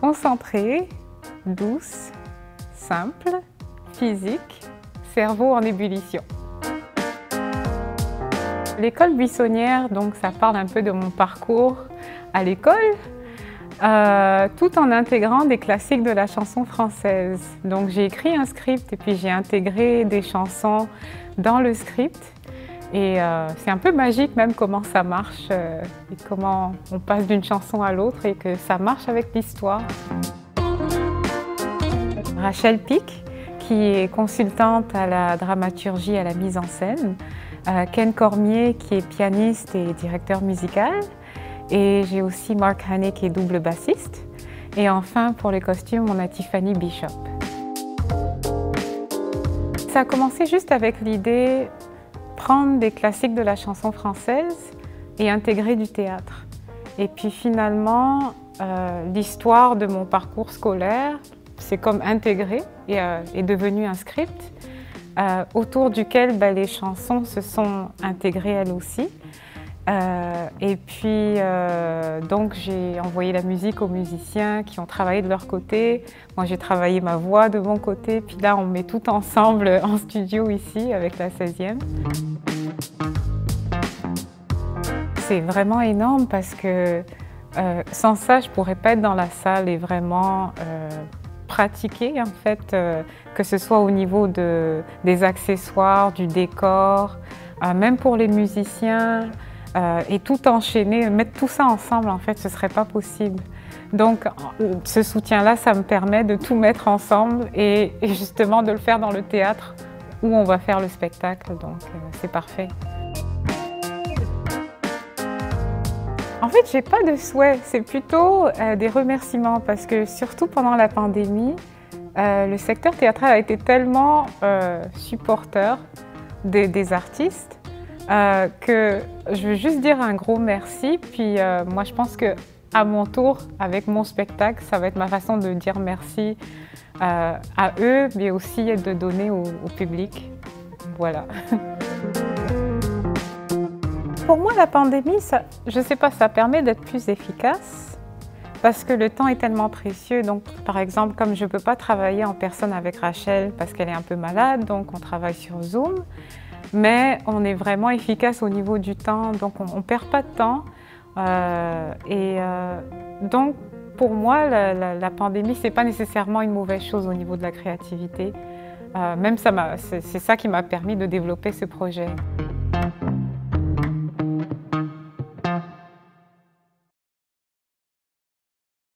concentrée, douce, simple, physique, cerveau en ébullition. L'école buissonnière, donc ça parle un peu de mon parcours à l'école, tout en intégrant des classiques de la chanson française. Donc j'ai écrit un script et puis j'ai intégré des chansons dans le script. Et c'est un peu magique même comment ça marche et comment on passe d'une chanson à l'autre et que ça marche avec l'histoire. Rachel Pic, qui est consultante à la dramaturgie et à la mise en scène. Ken Cormier, qui est pianiste et directeur musical. Et j'ai aussi Mark Haney, qui est double bassiste. Et enfin, pour les costumes, on a Tiffany Bishop. Ça a commencé juste avec l'idée prendre des classiques de la chanson française et intégrer du théâtre. Et puis finalement, l'histoire de mon parcours scolaire, c'est comme intégré et est devenu un script autour duquel les chansons se sont intégrées elles aussi. Et puis donc j'ai envoyé la musique aux musiciens qui ont travaillé de leur côté. Moi j'ai travaillé ma voix de mon côté, puis là on met tout ensemble en studio ici avec la 16e. C'est vraiment énorme parce que sans ça je ne pourrais pas être dans la salle et vraiment pratiquer en fait, que ce soit au niveau des accessoires, du décor, même pour les musiciens. Et tout enchaîner, mettre tout ça ensemble, en fait, ce ne serait pas possible. Donc, ce soutien-là, ça me permet de tout mettre ensemble et justement de le faire dans le théâtre où on va faire le spectacle, donc c'est parfait. En fait, j'ai pas de souhait, c'est plutôt des remerciements parce que surtout pendant la pandémie, le secteur théâtral a été tellement supporteur des artistes que je veux juste dire un gros merci. Puis moi, je pense que à mon tour, avec mon spectacle, ça va être ma façon de dire merci à eux, mais aussi de donner au public. Voilà. Pour moi, la pandémie, je ne sais pas, ça permet d'être plus efficace parce que le temps est tellement précieux. Donc, par exemple, comme je ne peux pas travailler en personne avec Rachel parce qu'elle est un peu malade, donc on travaille sur Zoom. Mais on est vraiment efficace au niveau du temps, donc on ne perd pas de temps. Donc pour moi, la pandémie, ce n'est pas nécessairement une mauvaise chose au niveau de la créativité. Même c'est ça qui m'a permis de développer ce projet.